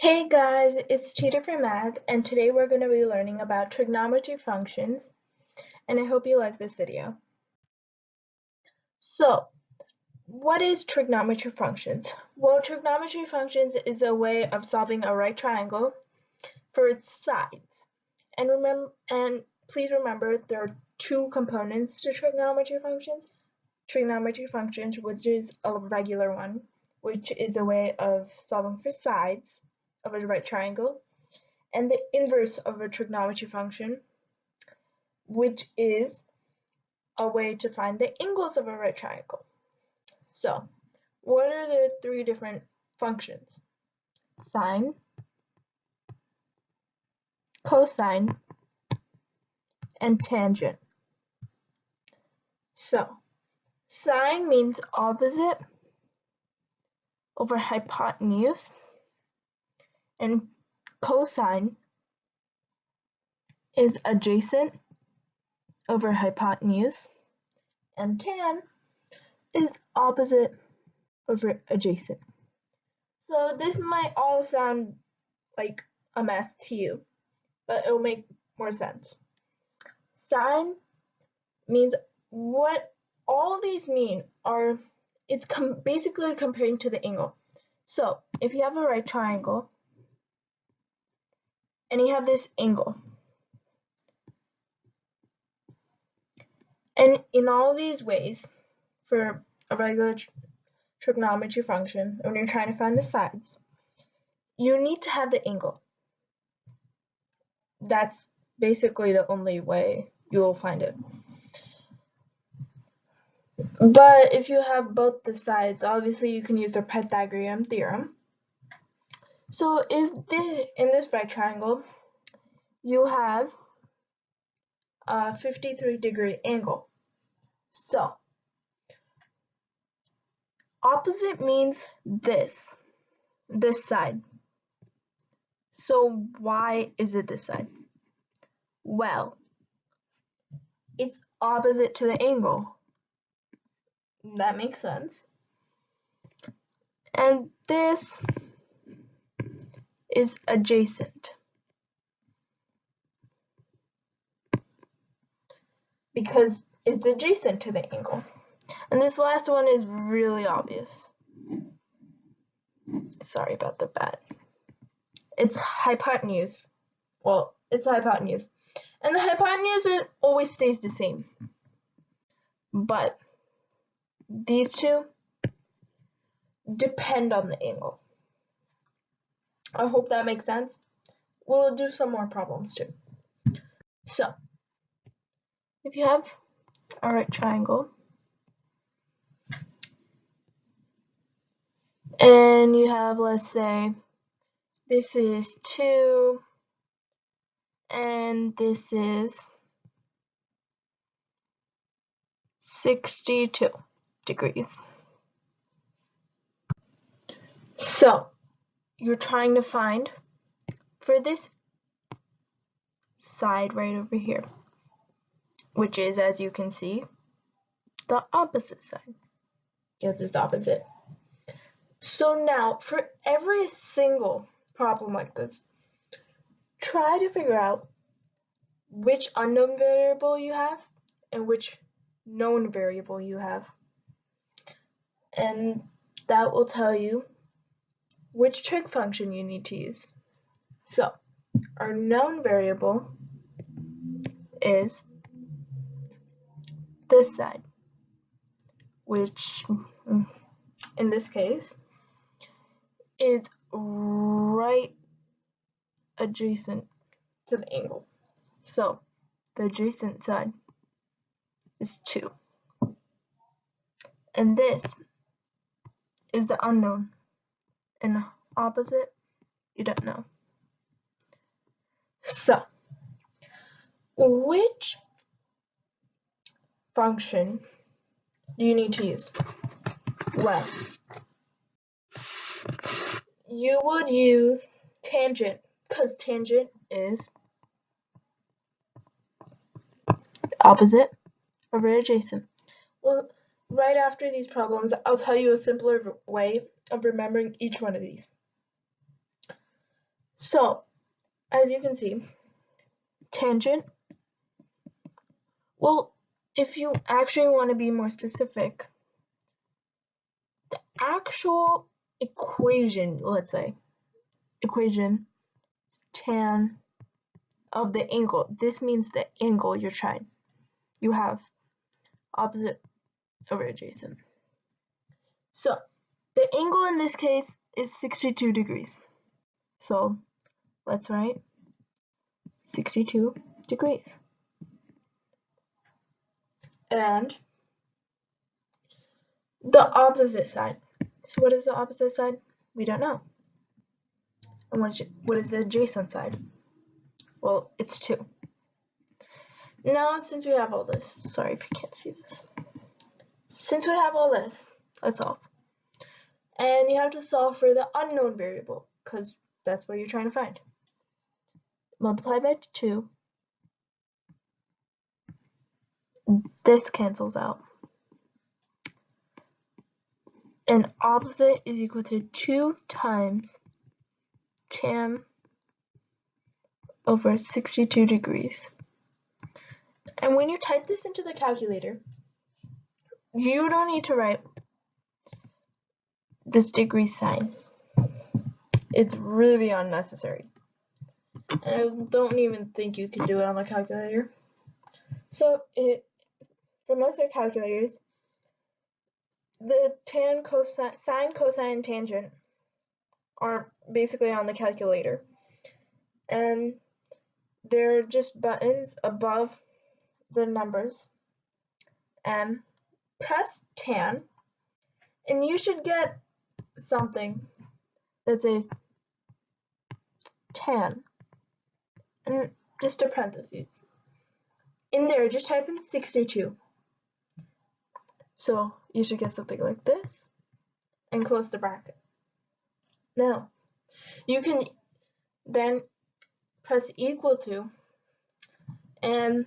Hey guys, it's Cheetah for Math, and today we're going to be learning about trigonometry functions, and I hope you like this video. So, what is trigonometry functions? Well, trigonometry functions is a way of solving a right triangle for its sides. And please remember there are two components to trigonometry functions. Trigonometry functions, which is a regular one, which is a way of solving for sides of a right triangle, and the inverse of a trigonometry function, which is a way to find the angles of a right triangle. So, what are the three different functions? Sine, cosine, and tangent. So, sine means opposite over hypotenuse, and cosine is adjacent over hypotenuse, and tan is opposite over adjacent. So this might all sound like a mess to you, but it'll make more sense. Sine means what all these mean are, it's basically comparing to the angle. So if you have a right triangle and you have this angle, and in all these ways for a regular trigonometry function, when you're trying to find the sides, you need to have the angle. That's basically the only way you will find it. But if you have both the sides, obviously you can use the Pythagorean theorem. So if in this right triangle, you have a 53-degree angle. So opposite means this side. So why is it this side? Well, it's opposite to the angle. That makes sense. And this is adjacent, because it's adjacent to the angle. And this last one is really obvious. Sorry about the bad. It's hypotenuse. Well, it's hypotenuse. And the hypotenuse always stays the same. But these two depend on the angle. I hope that makes sense. We'll do some more problems too. So, if you have a right triangle, and you have, let's say, this is 2, and this is 62 degrees. So, you're trying to find for this side right over here, which is, as you can see, the opposite side, because it's opposite. So now, for every single problem like this, try to figure out which unknown variable you have and which known variable you have. And that will tell you which trig function you need to use. So, our known variable is this side, which in this case is right adjacent to the angle. So the adjacent side is 2. And this is the unknown. And opposite, you don't know. So, which function do you need to use? Well, you would use tangent, because tangent is opposite over adjacent. Well, right after these problems, I'll tell you a simpler way of remembering each one of these. So, as you can see, tangent, well, if you actually want to be more specific, the actual equation, let's say, equation is tan of the angle. This means the angle you're trying. You have opposite over adjacent. So, the angle in this case is 62 degrees. So, let's write 62 degrees. And the opposite side. So what is the opposite side? We don't know. And what is the adjacent side? Well, it's 2. Now, since we have all this, sorry if you can't see this. Since we have all this, let's solve. And you have to solve for the unknown variable, because that's what you're trying to find. Multiply by 2. This cancels out. And opposite is equal to 2 times tan over 62 degrees. And when you type this into the calculator, you don't need to write this degree sign. It's really unnecessary. And I don't even think you can do it on the calculator. So for most of the calculators, the tan, cosine, sine, cosine, and tangent are basically on the calculator. And they're just buttons above the numbers. And press tan, and you should get something that says tan, and just a parentheses. In there, just type in 62. So you should get something like this, and close the bracket. Now, you can then press equal to, and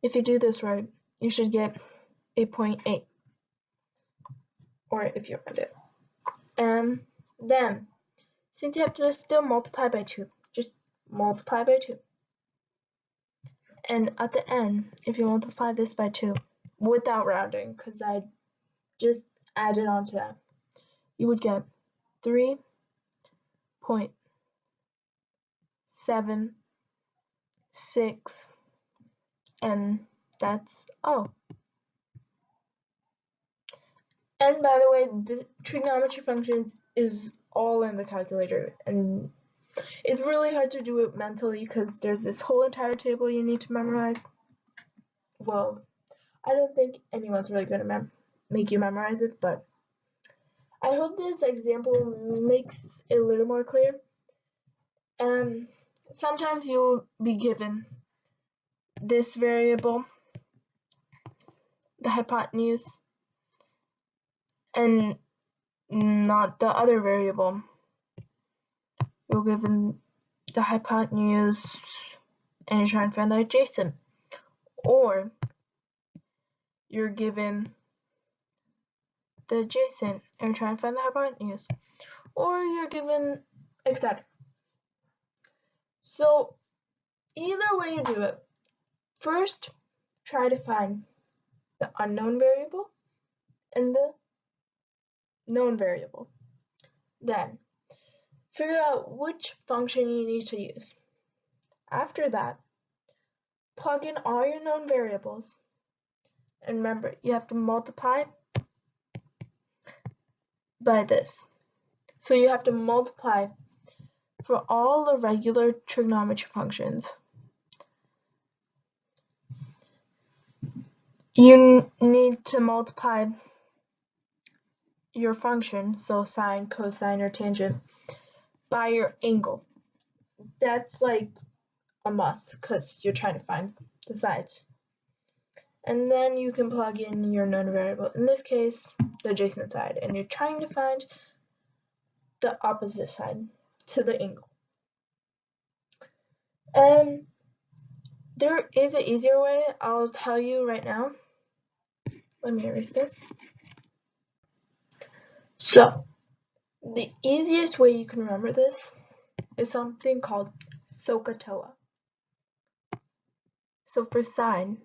if you do this right, you should get 8.8, or if you round it. And then, since you have to still multiply by 2, just multiply by 2. And at the end, if you multiply this by 2, without rounding, because I just added on to that, you would get 3.76, and that's all. And by the way, the trigonometry functions is all in the calculator, and it's really hard to do it mentally because there's this whole entire table you need to memorize. Well, I don't think anyone's really going to make you memorize it, but I hope this example makes it a little more clear. And sometimes you'll be given this variable, the hypotenuse, and not the other variable. You're given the hypotenuse and you're trying to find the adjacent. Or you're given the adjacent and you're trying to find the hypotenuse. Or you're given etc. So either way you do it, first try to find the unknown variable and the known variable. Then figure out which function you need to use. After that, plug in all your known variables, and remember, you have to multiply by this. So you have to multiply for all the regular trigonometry functions. You need to multiply your function, so sine, cosine, or tangent, by your angle. That's like a must because you're trying to find the sides. And then you can plug in your known variable, in this case, the adjacent side, and you're trying to find the opposite side to the angle. And there is an easier way, I'll tell you right now. Let me erase this. So, the easiest way you can remember this is something called SOHCAHTOA. So for sine,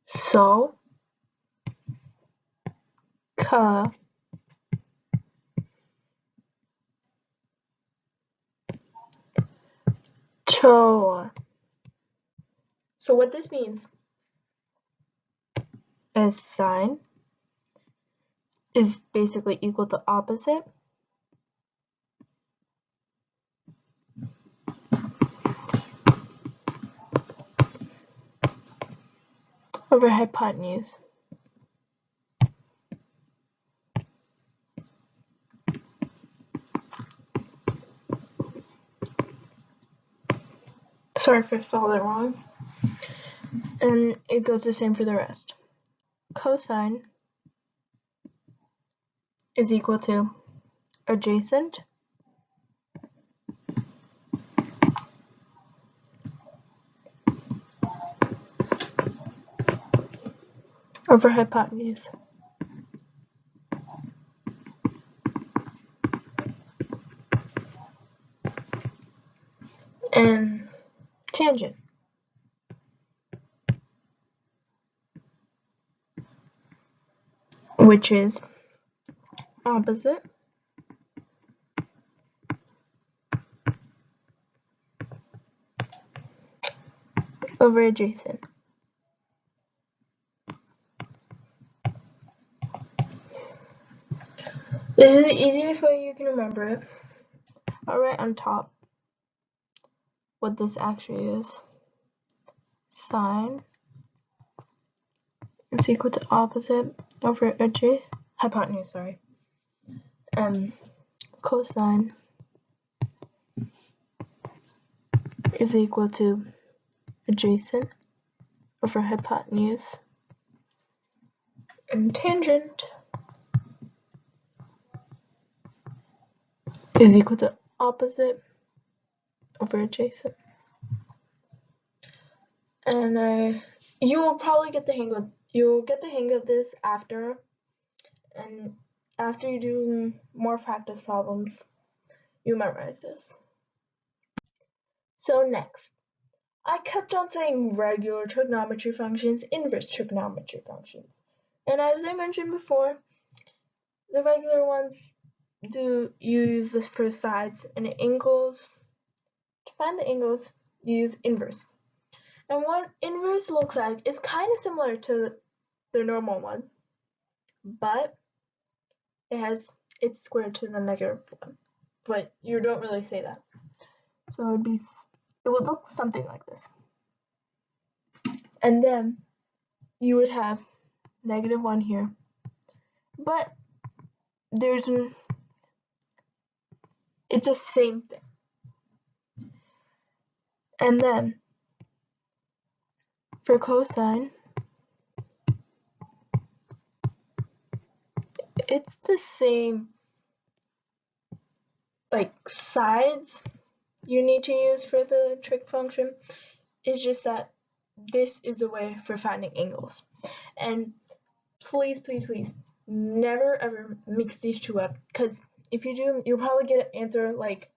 so, ka, toa. So what this means is sine is basically equal to opposite over hypotenuse. Sorry if I spelled it wrong. And it goes the same for the rest. Cosine is equal to adjacent over hypotenuse. And tangent, which is opposite over adjacent. This is the easiest way you can remember it. I'll write on top what this actually is. Sine is equal to opposite over hypotenuse, sorry. Cosine is equal to adjacent over hypotenuse. And tangent is equal to opposite over adjacent. And you will probably get the hang of this after, and after you do more practice problems, you memorize this. So next, I kept on saying regular trigonometry functions, inverse trigonometry functions. And as I mentioned before, the regular ones do use this for sides, and angles, to find the angles, you use inverse. And what inverse looks like is kind of similar to the normal one, but it's squared to the negative one. But you don't really say that. So it would look something like this. And then you would have -1 here. But it's the same thing. And then for cosine, it's the same sides you need to use for the trig function. It's just that this is the way for finding angles. And please, please, please never ever mix these two up, because if you do, you'll probably get an answer like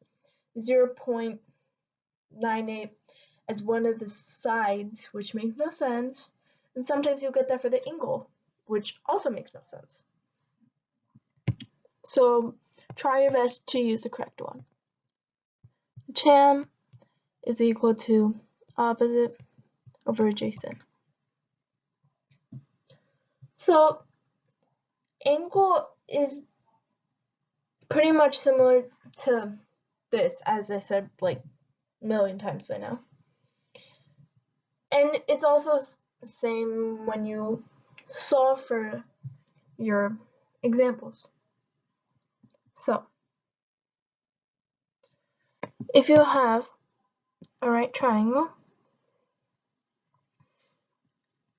0.98 as one of the sides, which makes no sense. And sometimes you'll get that for the angle, which also makes no sense. So try your best to use the correct one. Tan is equal to opposite over adjacent. So angle is pretty much similar to this, as I said like a million times by now. And it's also the same when you solve for your examples. So if you have a right triangle,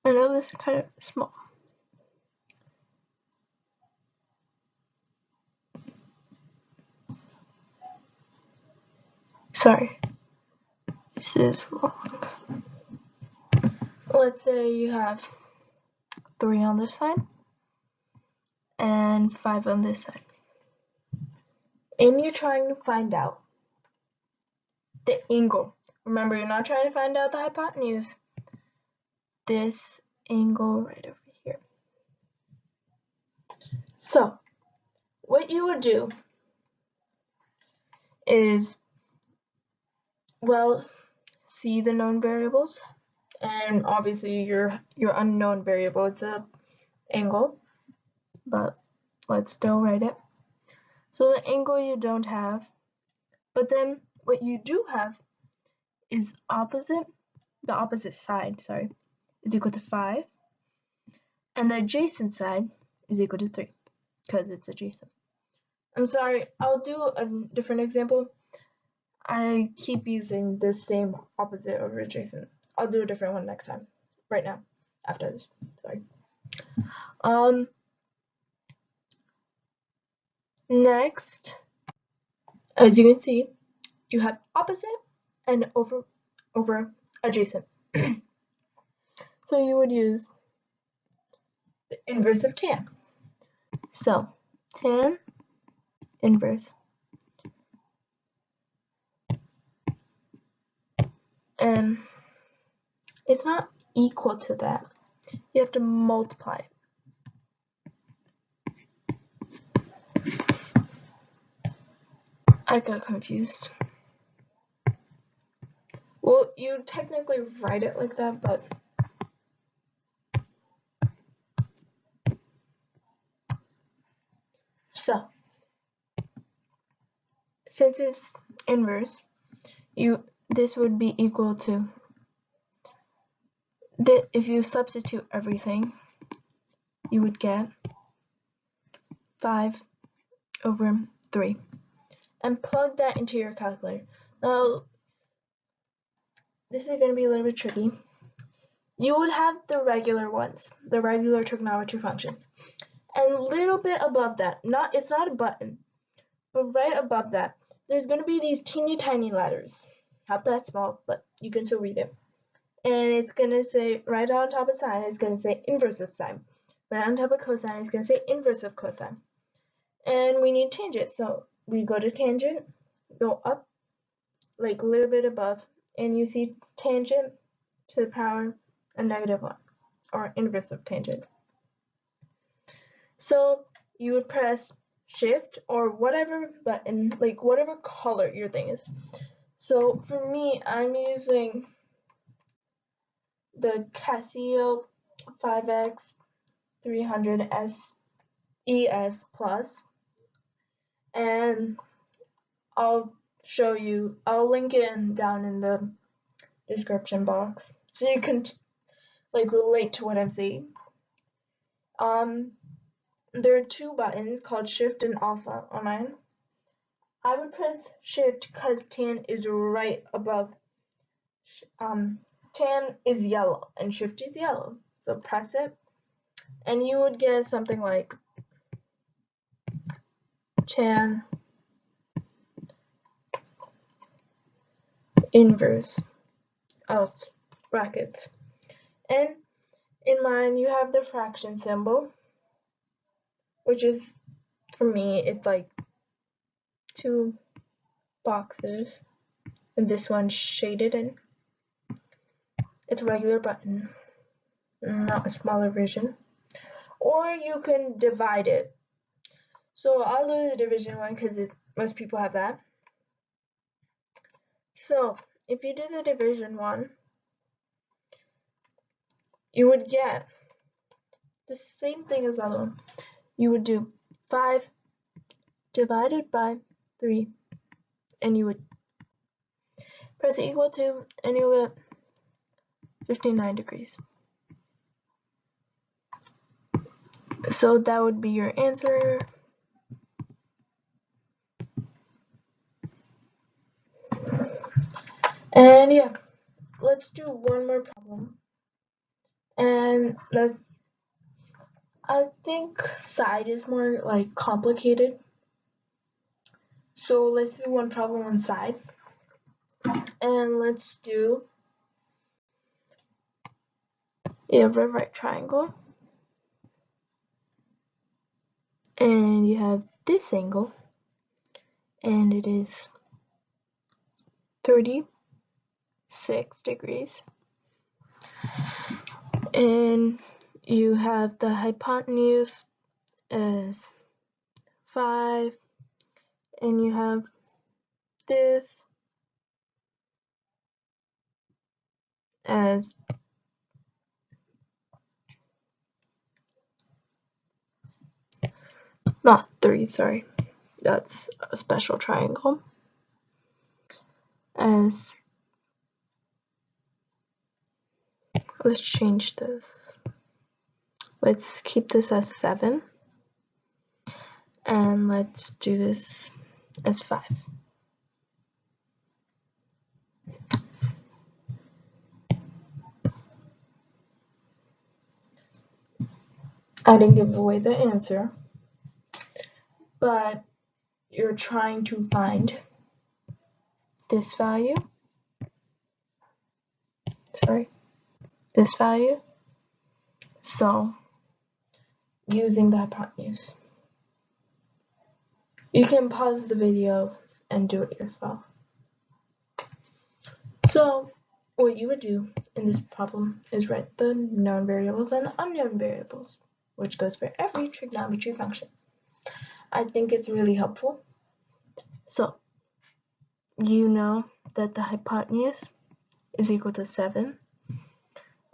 I know this is kind of small. Sorry, this is wrong. Let's say you have 3 on this side and 5 on this side. And you're trying to find out the angle. Remember, you're not trying to find out the hypotenuse. This angle right over here. So, what you would do is, well, see the known variables, and obviously your unknown variable is the angle, but let's still write it. So the angle you don't have, but then what you do have is the opposite side, sorry, is equal to 5, and the adjacent side is equal to 3, because it's adjacent. I'm sorry, I'll do a different example. I keep using the same opposite over adjacent. I'll do a different one next time. Right now, after this, sorry. Next, as you can see, you have opposite and over adjacent. So you would use the inverse of tan. So tan inverse, and it's not equal to that. You have to multiply. I got confused. Well, you technically write it like that, but so since it's inverse, this would be equal to if you substitute everything, you would get 5 over 3, and plug that into your calculator. Now, this is going to be a little bit tricky. You would have the regular ones, the regular trigonometry functions, and a little bit above that, it's not a button, but right above that, there's going to be these teeny tiny letters. Not that small, but you can still read it. And it's going to say, right on top of sine, it's going to say inverse of sine. Right on top of cosine, it's going to say inverse of cosine. And we need tangent, so we go to tangent, go up, like a little bit above, and you see tangent to the power of -1, or inverse of tangent. So you would press shift or whatever button, like whatever color your thing is. So for me, I'm using the Casio 5X 300 ES Plus, and I'll link it down in the description box so you can like relate to what I'm saying. There are 2 buttons called shift and alpha on mine. I would press shift because tan is right above. Tan is yellow and shift is yellow, so press it, and you would get something like tan inverse of brackets. And in mine, you have the fraction symbol, which is, for me, it's like 2 boxes, and this one's shaded in. It's a regular button, not a smaller version. Or you can divide it. So I'll do the division one because most people have that. So if you do the division one, you would get the same thing as the other one. You would do 5 divided by 3, and you would press equal to, and you'll get 59 degrees. So that would be your answer. And yeah, let's do one more problem. And I think side is more like complicated. So let's do one problem on side. And let's do, you have a right triangle, and you have this angle, and it is 36 degrees. And you have the hypotenuse as 5, and you have this as not 3, sorry, that's a special triangle, as, let's change this, let's keep this as 7, and let's do this as 5. I didn't give away the answer, but you're trying to find this value, this value, so using the hypotenuse. You can pause the video and do it yourself. So what you would do in this problem is write the known variables and the unknown variables, which goes for every trigonometry function. I think it's really helpful. So you know that the hypotenuse is equal to 7,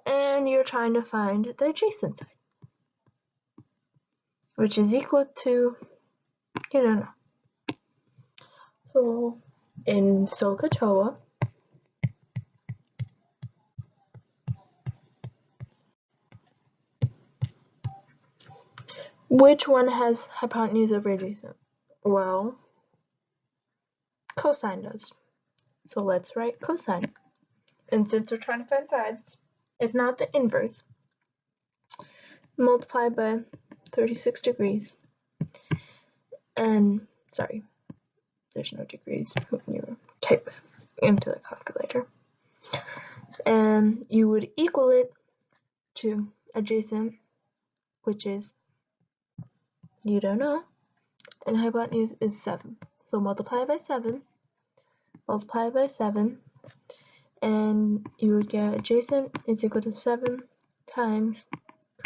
and you're trying to find the adjacent side, which is equal to, you don't know. So in SOHCAHTOA, which one has hypotenuse over adjacent? Well, cosine does. So let's write cosine. And since we're trying to find sides, it's not the inverse. Multiply by 36 degrees. And, sorry, there's no degrees when you type it into the calculator. And you would equal it to adjacent, which is, you don't know, and hypotenuse is 7. So multiply by 7, and you would get adjacent is equal to 7 times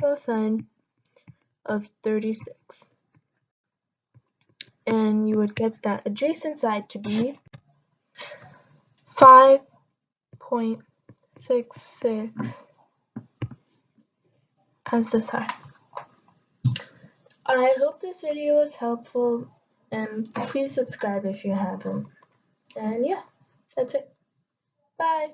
cosine of 36. And you would get that adjacent side to be 5.66 as the side. I hope this video was helpful, and please subscribe if you haven't. And yeah, that's it. Bye.